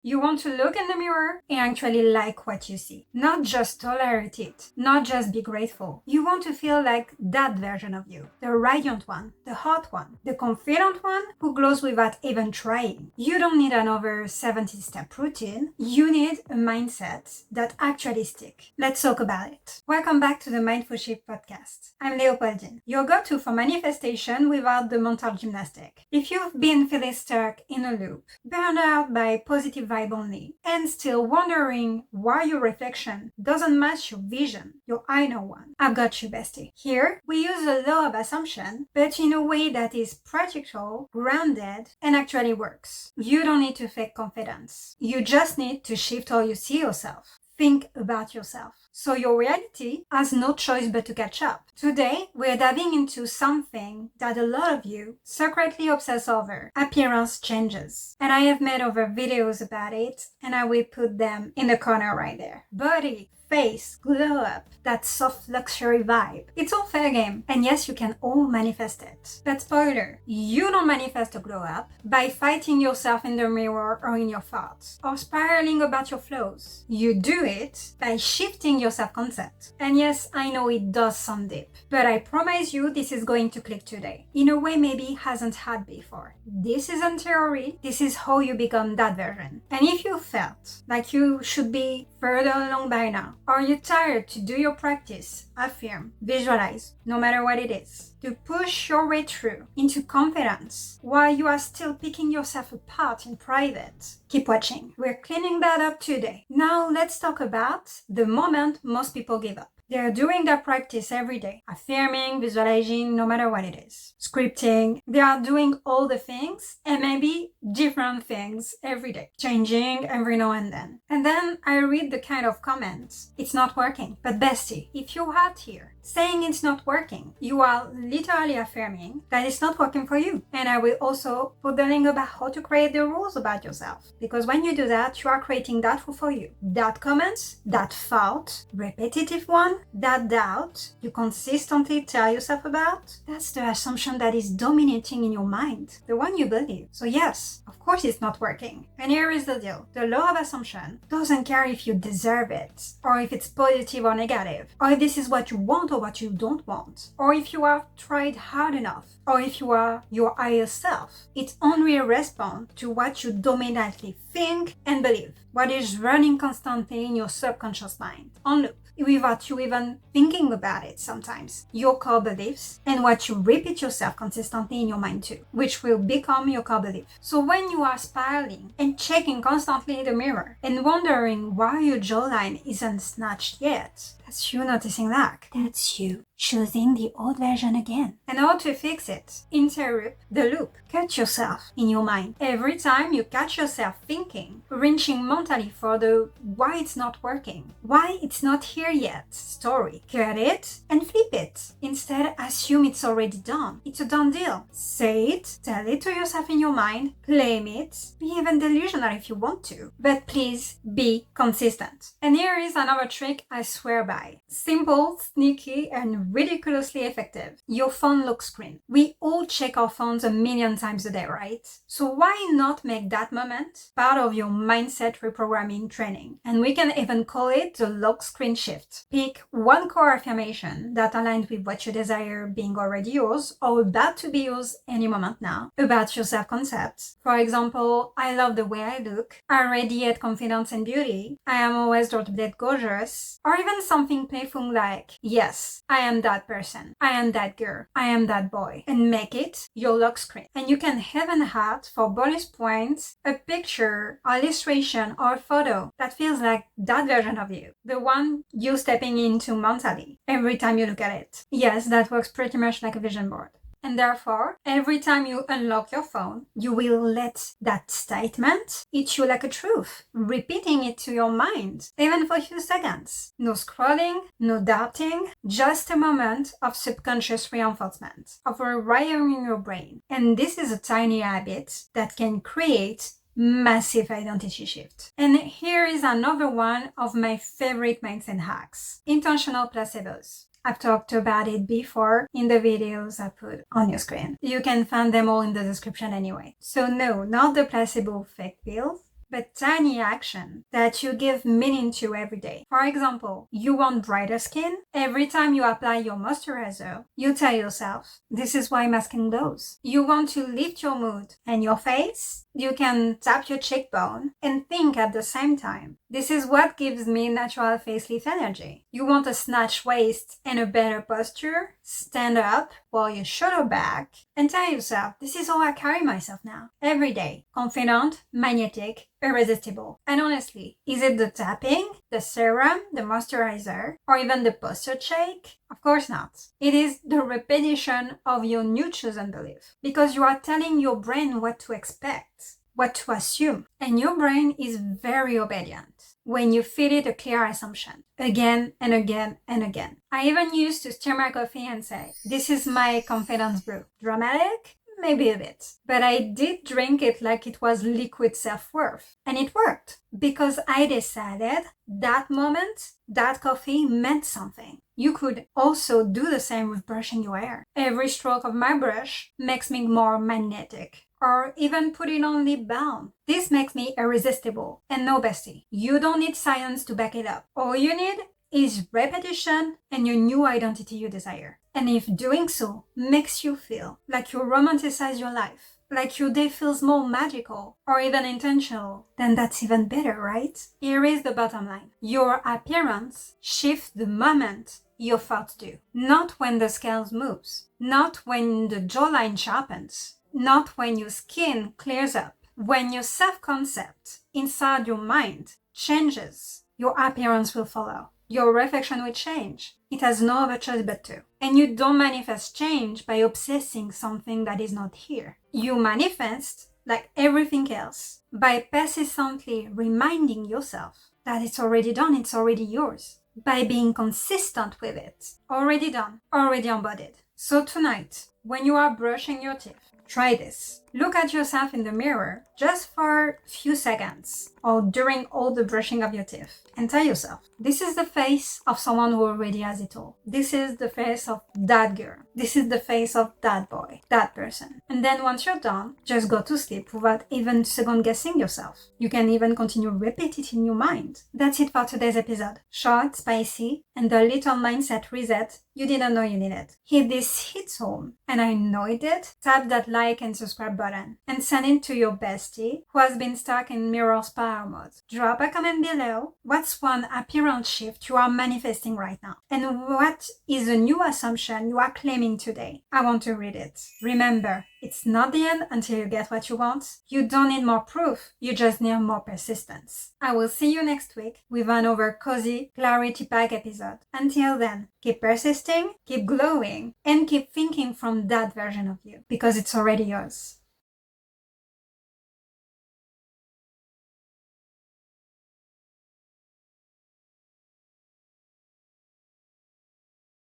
You want to look in the mirror and actually like what you see. Not just tolerate it, not just be grateful. You want to feel like that version of you. The radiant one, the hot one, the confident one who glows without even trying. You don't need another 70-step routine. You need a mindset that actually sticks. Let's talk about it. Welcome back to the Mindful Shift podcast. I'm Leopoldine, your go-to for manifestation without the mental gymnastic. If you've been feeling stuck in a loop, burned out by positive vibe only, and still wondering why your reflection doesn't match your vision, your inner one, I've got you, bestie. Here, we use a law of assumption, but in a way that is practical, grounded, and actually works. You don't need to fake confidence. You just need to shift how you see yourself. Think about yourself. So your reality has no choice but to catch up. Today, we're diving into something that a lot of you secretly obsess over: appearance changes. And I have made over videos about it, and I will put them in the corner right there. Body, face, glow up, that soft luxury vibe. It's all fair game, and yes, you can all manifest it. But spoiler, you don't manifest a glow up by fighting yourself in the mirror or in your thoughts, or spiraling about your flaws. You do it by shifting your self-concept. And yes, I know it does sound deep, but I promise you this is going to click today, in a way maybe hasn't had before. This isn't theory, this is how you become that version. And if you felt like you should be further along by now, or you're tired to do your practice, affirm, visualize, no matter what it is, to push your way through into confidence while you are still picking yourself apart in private, keep watching. We're cleaning that up today. Now let's talk about the moment most people give up. They're doing their practice every day, affirming, visualizing, no matter what it is, scripting. They are doing all the things and maybe different things every day, changing every now and then. And then I read the kind of comments: it's not working. But bestie, if you're out here saying it's not working, you are literally affirming that it's not working for you. And I will also put the link about how to create the rules about yourself. Because when you do that, you are creating that rule for you. That comment, that thought, repetitive one, that doubt you consistently tell yourself about, that's the assumption that is dominating in your mind, the one you believe. So yes, of course it's not working. And here is the deal. The law of assumption doesn't care if you deserve it, or if it's positive or negative, or if this is what you want or what you don't want, or if you have tried hard enough, or if you are your higher self. It only responds to what you dominantly think and believe, what is running constantly in your subconscious mind, on loop, without you even thinking about it sometimes. Your core beliefs and what you repeat yourself consistently in your mind too, which will become your core belief. So when you are spiraling and checking constantly in the mirror and wondering why your jawline isn't snatched yet, that's you noticing that. That's you choosing the old version again. And how to fix it? Interrupt the loop. Catch yourself in your mind. Every time you catch yourself thinking, wrenching mentally for the why it's not working, why it's not here yet story, cut it and flip it. Instead, assume it's already done. It's a done deal. Say it, tell it to yourself in your mind, claim it, be even delusional if you want to, but please be consistent. And here is another trick I swear by. Simple, sneaky, and ridiculously effective. Your phone lock screen. We all check our phones a million times a day, right? So why not make that moment part of your mindset reprogramming training? And we can even call it the lock screen shift. Pick one core affirmation that aligns with what you desire being already yours or about to be yours any moment now about your self-concept. For example, I love the way I look, I radiate confidence and beauty, I am always drop-dead gorgeous, or even something playful like, yes, I am that person, I am that girl, I am that boy, and make it your lock screen. And you can even add for bonus points a picture, or illustration, or photo that feels like that version of you, the one you're stepping into mentally every time you look at it. Yes, that works pretty much like a vision board. And therefore, every time you unlock your phone, you will let that statement hit you like a truth, repeating it to your mind, even for a few seconds. No scrolling, no doubting, just a moment of subconscious reinforcement, of rewiring your brain. And this is a tiny habit that can create massive identity shift. And here is another one of my favorite mindset hacks: intentional placebos. I've talked about it before in the videos I put on your screen. You can find them all in the description anyway. So no, not the placebo fake pills, but tiny action that you give meaning to every day. For example, you want brighter skin? Every time you apply your moisturizer, you tell yourself, this is why my skin glows. You want to lift your mood and your face? You can tap your cheekbone and think at the same time. This is what gives me natural facelift energy. You want a snatched waist and a better posture? Stand up, pull your shoulder back, and tell yourself, this is how I carry myself now. Every day. Confident, magnetic, irresistible. And honestly, is it the tapping, the serum, the moisturizer, or even the posture shake? Of course not. It is the repetition of your new chosen belief. Because you are telling your brain what to expect, what to assume. And your brain is very obedient when you feed it a clear assumption again and again and again. I even used to stir my coffee and say, this is my confidence brew. Dramatic? Maybe a bit. But I did drink it like it was liquid self-worth. And it worked. Because I decided that moment, that coffee meant something. You could also do the same with brushing your hair. Every stroke of my brush makes me more magnetic. Or even put it on lip balm. This makes me irresistible. And no, bestie, you don't need science to back it up. All you need is repetition and your new identity you desire. And if doing so makes you feel like you romanticize your life, like your day feels more magical or even intentional, then that's even better, right? Here is the bottom line. Your appearance shifts the moment your thoughts do. Not when the scales moves. Not when the jawline sharpens. Not when your skin clears up. When your self-concept inside your mind changes, your appearance will follow. Your reflection will change. It has no other choice but to. And you don't manifest change by obsessing something that is not here. You manifest, like everything else, by persistently reminding yourself that it's already done, it's already yours. By being consistent with it. Already done, already embodied. So tonight, when you are brushing your teeth, try this. Look at yourself in the mirror just for a few seconds or during all the brushing of your teeth and tell yourself, this is the face of someone who already has it all. This is the face of that girl. This is the face of that boy, that person. And then once you're done, just go to sleep without even second guessing yourself. You can even continue repeat it in your mind. That's it for today's episode. Short, spicy, and the little mindset reset you didn't know you needed. If this hits home, and I know it did, tap that like and subscribe button and send it to your bestie who has been stuck in mirror power mode. Drop a comment below. What's one appearance shift you are manifesting right now? And what is a new assumption you are claiming today? I want to read it. Remember, it's not the end until you get what you want. You don't need more proof. You just need more persistence. I will see you next week with another cozy clarity pack episode. Until then, keep persisting, keep glowing, and keep thinking from that version of you because it's already yours.